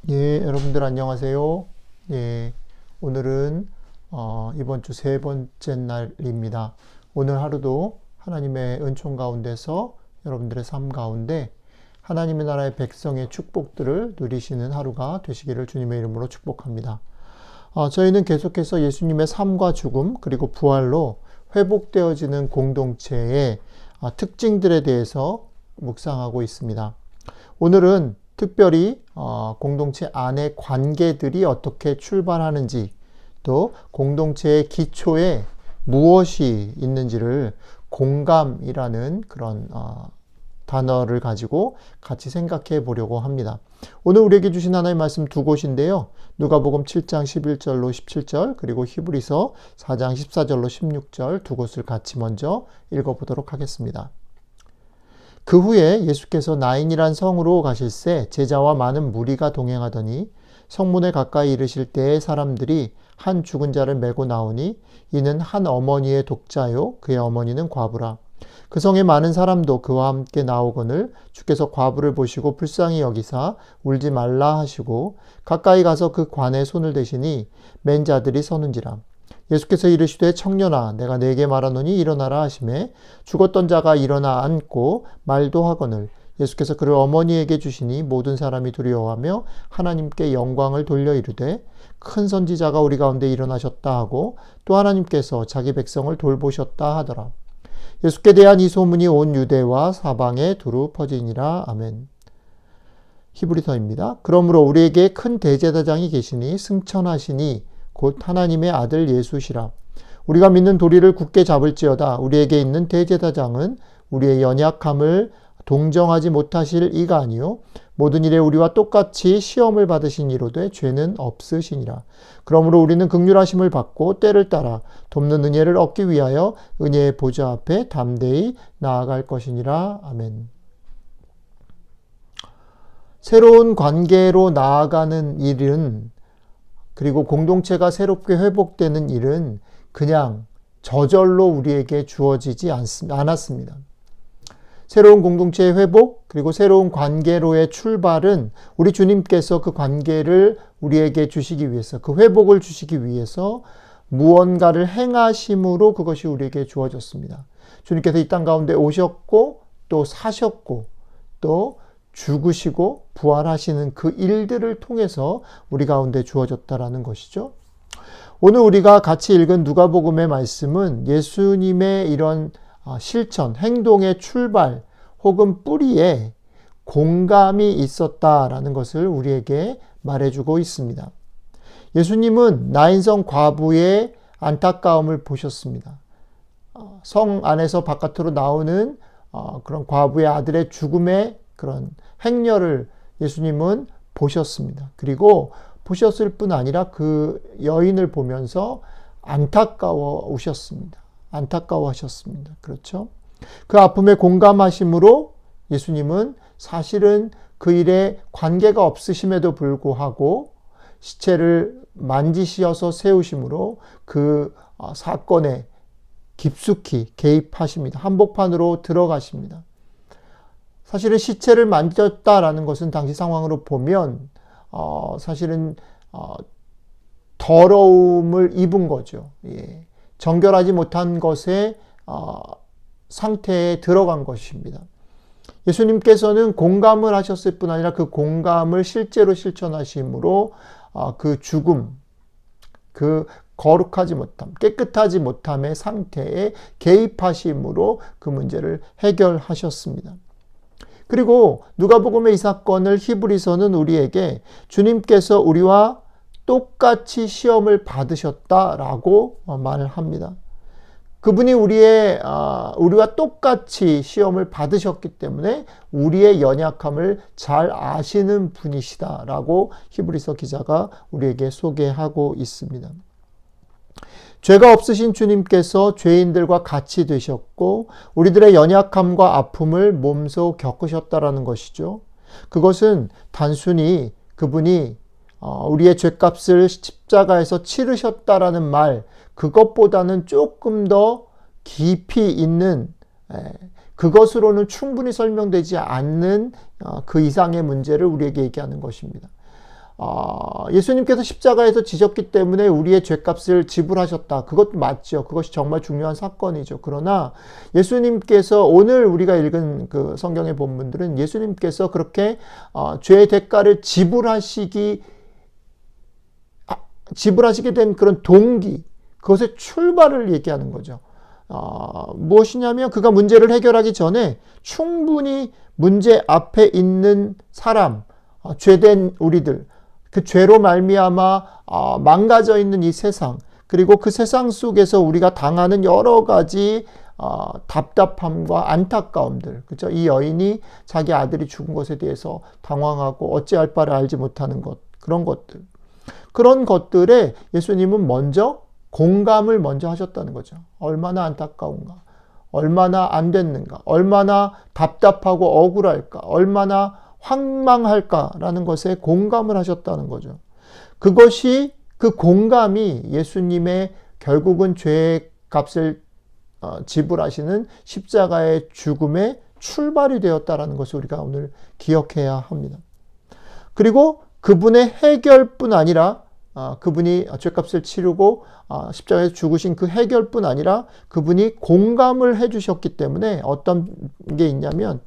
예, 여러분들 안녕하세요. 예, 오늘은 이번 주 세 번째 날입니다. 오늘 하루도 하나님의 은총 가운데서 여러분들의 삶 가운데 하나님의 나라의 백성의 축복들을 누리시는 하루가 되시기를 주님의 이름으로 축복합니다. 저희는 계속해서 예수님의 삶과 죽음 그리고 부활로 회복되어지는 공동체의 특징들에 대해서 묵상하고 있습니다. 오늘은 특별히 공동체 안의 관계들이 어떻게 출발하는지, 또 공동체의 기초에 무엇이 있는지를 공감이라는 그런 단어를 가지고 같이 생각해 보려고 합니다. 오늘 우리에게 주신 하나님의 말씀 두 곳인데요. 누가복음 7장 11절로 17절, 그리고 히브리서 4장 14절로 16절 두 곳을 같이 먼저 읽어보도록 하겠습니다. 그 후에 예수께서 나인이란 성으로 가실새 제자와 많은 무리가 동행하더니 성문에 가까이 이르실 때에 사람들이 한 죽은 자를 메고 나오니 이는 한 어머니의 독자요 그의 어머니는 과부라. 그 성에 많은 사람도 그와 함께 나오거늘 주께서 과부를 보시고 불쌍히 여기사 울지 말라 하시고 가까이 가서 그 관에 손을 대시니 맨 자들이 서는지라. 예수께서 이르시되 청년아 내가 네게 말하노니 일어나라 하시매 죽었던 자가 일어나 앉고 말도 하거늘 예수께서 그를 어머니에게 주시니 모든 사람이 두려워하며 하나님께 영광을 돌려 이르되 큰 선지자가 우리 가운데 일어나셨다 하고 또 하나님께서 자기 백성을 돌보셨다 하더라. 예수께 대한 이 소문이 온 유대와 사방에 두루 퍼지니라. 아멘. 히브리서입니다. 그러므로 우리에게 큰 대제사장이 계시니 승천하시니 곧 하나님의 아들 예수시라. 우리가 믿는 도리를 굳게 잡을지어다. 우리에게 있는 대제사장은 우리의 연약함을 동정하지 못하실 이가 아니요 모든 일에 우리와 똑같이 시험을 받으신 이로되 죄는 없으시니라. 그러므로 우리는 긍휼하심을 받고 때를 따라 돕는 은혜를 얻기 위하여 은혜의 보좌 앞에 담대히 나아갈 것이니라. 아멘. 새로운 관계로 나아가는 일은, 그리고 공동체가 새롭게 회복되는 일은 그냥 저절로 우리에게 주어지지 않았습니다. 새로운 공동체의 회복, 그리고 새로운 관계로의 출발은 우리 주님께서 그 관계를 우리에게 주시기 위해서, 그 회복을 주시기 위해서 무언가를 행하심으로 그것이 우리에게 주어졌습니다. 주님께서 이 땅 가운데 오셨고 또 사셨고 또 죽으시고 부활하시는 그 일들을 통해서 우리 가운데 주어졌다라는 것이죠. 오늘 우리가 같이 읽은 누가복음의 말씀은 예수님의 이런 실천, 행동의 출발 혹은 뿌리에 공감이 있었다라는 것을 우리에게 말해주고 있습니다. 예수님은 나인성 과부의 안타까움을 보셨습니다. 성 안에서 바깥으로 나오는 그런 과부의 아들의 죽음의 그런 행렬을 예수님은 보셨습니다. 그리고 보셨을 뿐 아니라 그 여인을 보면서 안타까워하셨습니다. 그렇죠? 그 아픔에 공감하심으로 예수님은 사실은 그 일에 관계가 없으심에도 불구하고 시체를 만지셔서 세우심으로 그 사건에 깊숙이 개입하십니다. 한복판으로 들어가십니다. 사실은 시체를 만졌다라는 것은 당시 상황으로 보면 사실은 더러움을 입은 거죠. 예. 정결하지 못한 것의 상태에 들어간 것입니다. 예수님께서는 공감을 하셨을 뿐 아니라 그 공감을 실제로 실천하심으로 그 죽음, 그 거룩하지 못함, 깨끗하지 못함의 상태에 개입하심으로 그 문제를 해결하셨습니다. 그리고 누가복음의 이 사건을 히브리서는 우리에게 주님께서 우리와 똑같이 시험을 받으셨다라고 말을 합니다. 그분이 우리와 똑같이 시험을 받으셨기 때문에 우리의 연약함을 잘 아시는 분이시다라고 히브리서 기자가 우리에게 소개하고 있습니다. 죄가 없으신 주님께서 죄인들과 같이 되셨고 우리들의 연약함과 아픔을 몸소 겪으셨다라는 것이죠. 그것은 단순히 그분이 우리의 죄값을 십자가에서 치르셨다라는 말, 그것보다는 조금 더 깊이 있는, 그것으로는 충분히 설명되지 않는 그 이상의 문제를 우리에게 얘기하는 것입니다. 예수님께서 십자가에서 지셨기 때문에 우리의 죄값을 지불하셨다. 그것도 맞죠. 그것이 정말 중요한 사건이죠. 그러나 예수님께서 오늘 우리가 읽은 그 성경의 본문들은 예수님께서 그렇게 죄의 대가를 지불하시게 된 그런 동기, 그것의 출발을 얘기하는 거죠. 무엇이냐면 그가 문제를 해결하기 전에 충분히 문제 앞에 있는 사람, 죄된 우리들, 그 죄로 말미암아 망가져 있는 이 세상, 그리고 그 세상 속에서 우리가 당하는 여러 가지 답답함과 안타까움들, 그죠? 이 여인이 자기 아들이 죽은 것에 대해서 당황하고 어찌할 바를 알지 못하는 것, 그런 것들에 예수님은 먼저 공감을 먼저 하셨다는 거죠. 얼마나 안타까운가, 얼마나 안 됐는가, 얼마나 답답하고 억울할까, 얼마나 황망할까라는 것에 공감을 하셨다는 거죠. 그것이, 그 공감이 예수님의 결국은 죄의 값을 지불하시는 십자가의 죽음의 출발이 되었다라는 것을 우리가 오늘 기억해야 합니다. 그리고 그분의 해결뿐 아니라 그분이 죄값을 치르고 십자가에서 죽으신 그 해결뿐 아니라 그분이 공감을 해주셨기 때문에 어떤 게 있냐면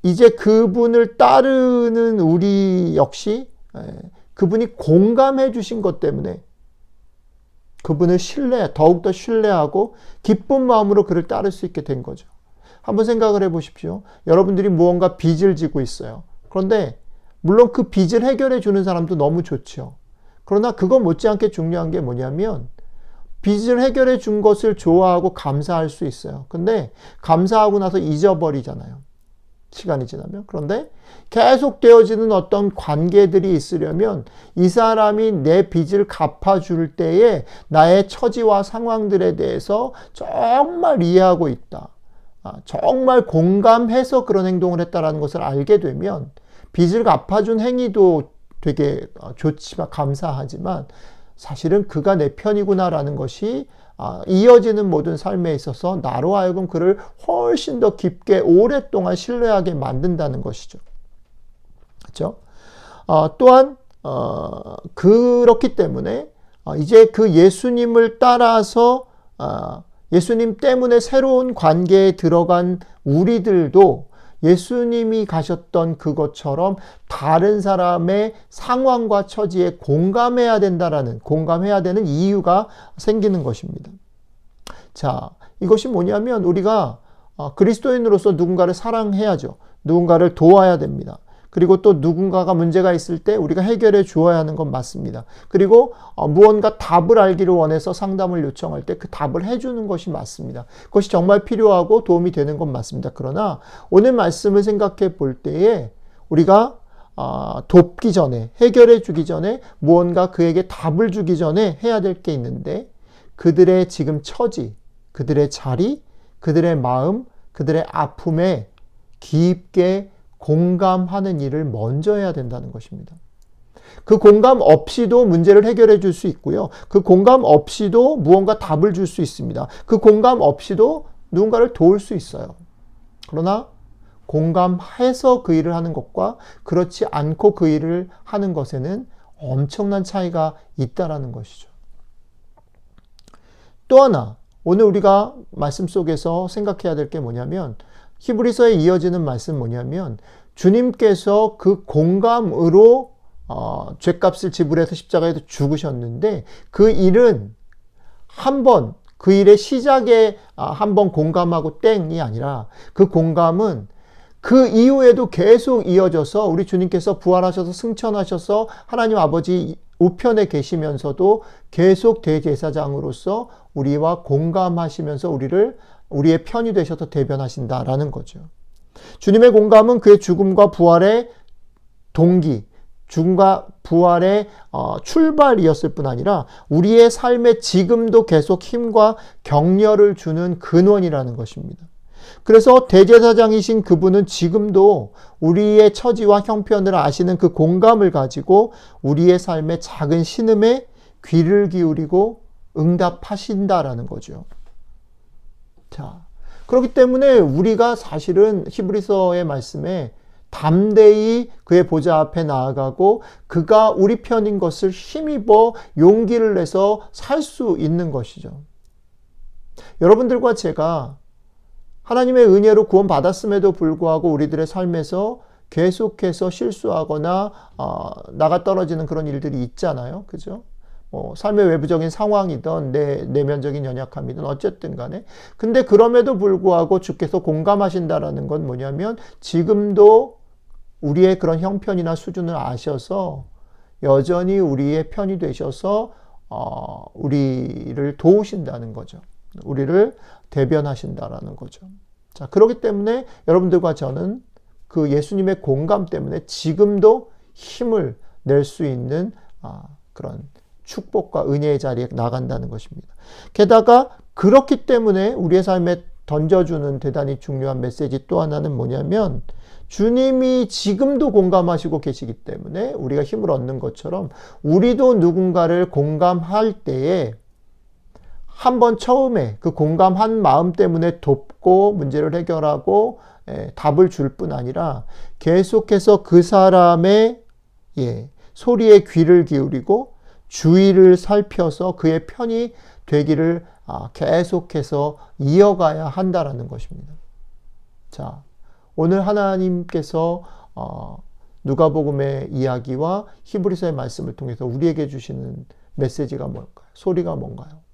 이제 그분을 따르는 우리 역시 그분이 공감해 주신 것 때문에 그분을 더욱더 신뢰하고 기쁜 마음으로 그를 따를 수 있게 된 거죠. 한번 생각을 해 보십시오. 여러분들이 무언가 빚을 지고 있어요. 그런데 물론 그 빚을 해결해 주는 사람도 너무 좋죠. 그러나 그거 못지않게 중요한 게 뭐냐면 빚을 해결해 준 것을 좋아하고 감사할 수 있어요. 근데 감사하고 나서 잊어버리잖아요. 시간이 지나면. 그런데 계속 되어지는 어떤 관계들이 있으려면 이 사람이 내 빚을 갚아줄 때에 나의 처지와 상황들에 대해서 정말 이해하고 있다. 정말 공감해서 그런 행동을 했다는 것을 알게 되면 빚을 갚아준 행위도 되게 좋지만 감사하지만 사실은 그가 내 편이구나라는 것이 이어지는 모든 삶에 있어서 나로 하여금 그를 훨씬 더 깊게 오랫동안 신뢰하게 만든다는 것이죠. 그렇죠? 또한 그렇기 때문에 이제 그 예수님을 따라서 예수님 때문에 새로운 관계에 들어간 우리들도 예수님이 가셨던 그것처럼 다른 사람의 상황과 처지에 공감해야 되는 이유가 생기는 것입니다. 자, 이것이 뭐냐면 우리가 그리스도인으로서 누군가를 사랑해야죠. 누군가를 도와야 됩니다. 그리고 또 누군가가 문제가 있을 때 우리가 해결해 주어야 하는 건 맞습니다. 그리고 무언가 답을 알기를 원해서 상담을 요청할 때 그 답을 해주는 것이 맞습니다. 그것이 정말 필요하고 도움이 되는 건 맞습니다. 그러나 오늘 말씀을 생각해 볼 때에 우리가 돕기 전에, 해결해 주기 전에, 무언가 그에게 답을 주기 전에 해야 될 게 있는데 그들의 지금 처지, 그들의 자리, 그들의 마음, 그들의 아픔에 깊게 공감하는 일을 먼저 해야 된다는 것입니다. 그 공감 없이도 문제를 해결해 줄 수 있고요. 그 공감 없이도 무언가 답을 줄 수 있습니다. 그 공감 없이도 누군가를 도울 수 있어요. 그러나 공감해서 그 일을 하는 것과 그렇지 않고 그 일을 하는 것에는 엄청난 차이가 있다라는 것이죠. 또 하나, 오늘 우리가 말씀 속에서 생각해야 될 게 뭐냐면 히브리서에 이어지는 말씀 뭐냐면 주님께서 그 공감으로 죄값을 지불해서 십자가에서 죽으셨는데 그 일은 그 일의 시작에 한번 공감하고 땡이 아니라 그 공감은 그 이후에도 계속 이어져서 우리 주님께서 부활하셔서 승천하셔서 하나님 아버지 우편에 계시면서도 계속 대제사장으로서 우리와 공감하시면서 우리의 편이 되셔서 대변하신다라는 거죠. 주님의 공감은 그의 죽음과 부활의 동기, 죽음과 부활의 출발이었을 뿐 아니라 우리의 삶에 지금도 계속 힘과 격려를 주는 근원이라는 것입니다. 그래서 대제사장이신 그분은 지금도 우리의 처지와 형편을 아시는 그 공감을 가지고 우리의 삶의 작은 신음에 귀를 기울이고 응답하신다라는 거죠. 자, 그렇기 때문에 우리가 사실은 히브리서의 말씀에 담대히 그의 보좌 앞에 나아가고 그가 우리 편인 것을 힘입어 용기를 내서 살 수 있는 것이죠. 여러분들과 제가 하나님의 은혜로 구원받았음에도 불구하고 우리들의 삶에서 계속해서 실수하거나 나가 떨어지는 그런 일들이 있잖아요. 그죠? 삶의 외부적인 상황이든 내면적인 연약함이든 어쨌든 간에. 근데 그럼에도 불구하고 주께서 공감하신다라는 건 뭐냐면 지금도 우리의 그런 형편이나 수준을 아셔서 여전히 우리의 편이 되셔서 우리를 도우신다는 거죠. 우리를 대변하신다라는 거죠. 자, 그렇기 때문에 여러분들과 저는 그 예수님의 공감 때문에 지금도 힘을 낼 수 있는 그런 축복과 은혜의 자리에 나간다는 것입니다. 게다가 그렇기 때문에 우리의 삶에 던져주는 대단히 중요한 메시지 또 하나는 뭐냐면 주님이 지금도 공감하시고 계시기 때문에 우리가 힘을 얻는 것처럼 우리도 누군가를 공감할 때에 한번 처음에 그 공감한 마음 때문에 돕고 문제를 해결하고 답을 줄 뿐 아니라 계속해서 그 사람의 소리에 귀를 기울이고 주의를 살펴서 그의 편이 되기를 계속해서 이어가야 한다라는 것입니다. 자, 오늘 하나님께서 누가복음의 이야기와 히브리서의 말씀을 통해서 우리에게 주시는 메시지가 뭘까요? 소리가 뭔가요?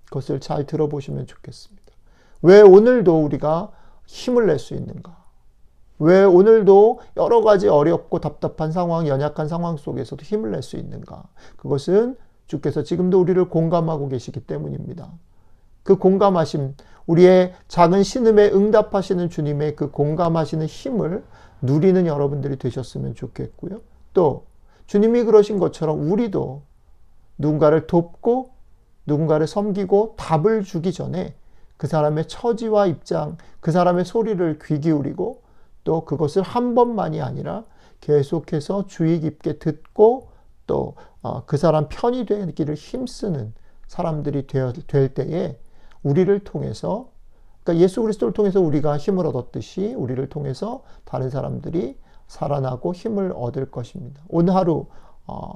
그것을 잘 들어보시면 좋겠습니다. 왜 오늘도 우리가 힘을 낼 수 있는가? 왜 오늘도 여러 가지 어렵고 답답한 상황, 연약한 상황 속에서도 힘을 낼 수 있는가? 그것은 주께서 지금도 우리를 공감하고 계시기 때문입니다. 그 공감하심, 우리의 작은 신음에 응답하시는 주님의 그 공감하시는 힘을 누리는 여러분들이 되셨으면 좋겠고요. 또 주님이 그러신 것처럼 우리도 누군가를 돕고 누군가를 섬기고 답을 주기 전에 그 사람의 처지와 입장, 그 사람의 소리를 귀 기울이고 또 그것을 한 번만이 아니라 계속해서 주의 깊게 듣고 또 그 사람 편이 되기를 힘쓰는 사람들이 될 때에 우리를 통해서, 그러니까 예수 그리스도를 통해서 우리가 힘을 얻었듯이 우리를 통해서 다른 사람들이 살아나고 힘을 얻을 것입니다. 오늘 하루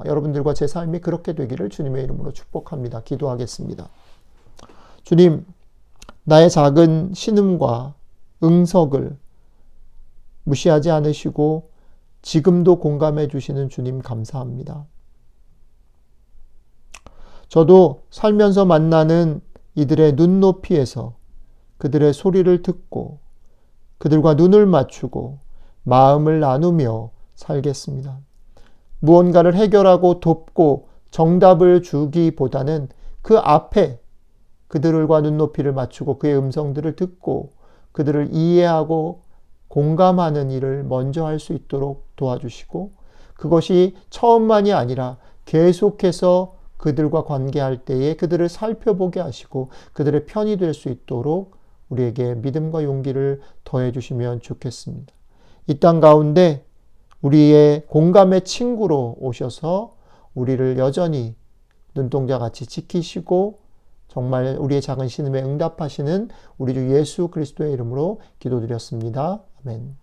여러분들과 제 삶이 그렇게 되기를 주님의 이름으로 축복합니다. 기도하겠습니다. 주님, 나의 작은 신음과 응석을 무시하지 않으시고 지금도 공감해 주시는 주님 감사합니다. 저도 살면서 만나는 이들의 눈높이에서 그들의 소리를 듣고 그들과 눈을 맞추고 마음을 나누며 살겠습니다. 무언가를 해결하고 돕고 정답을 주기보다는 그 앞에 그들과 눈높이를 맞추고 그의 음성들을 듣고 그들을 이해하고 공감하는 일을 먼저 할 수 있도록 도와주시고 그것이 처음만이 아니라 계속해서 그들과 관계할 때에 그들을 살펴보게 하시고 그들의 편이 될 수 있도록 우리에게 믿음과 용기를 더해 주시면 좋겠습니다. 이 땅 가운데 우리의 공감의 친구로 오셔서 우리를 여전히 눈동자같이 지키시고 정말 우리의 작은 신음에 응답하시는 우리 주 예수 그리스도의 이름으로 기도드렸습니다. 아멘.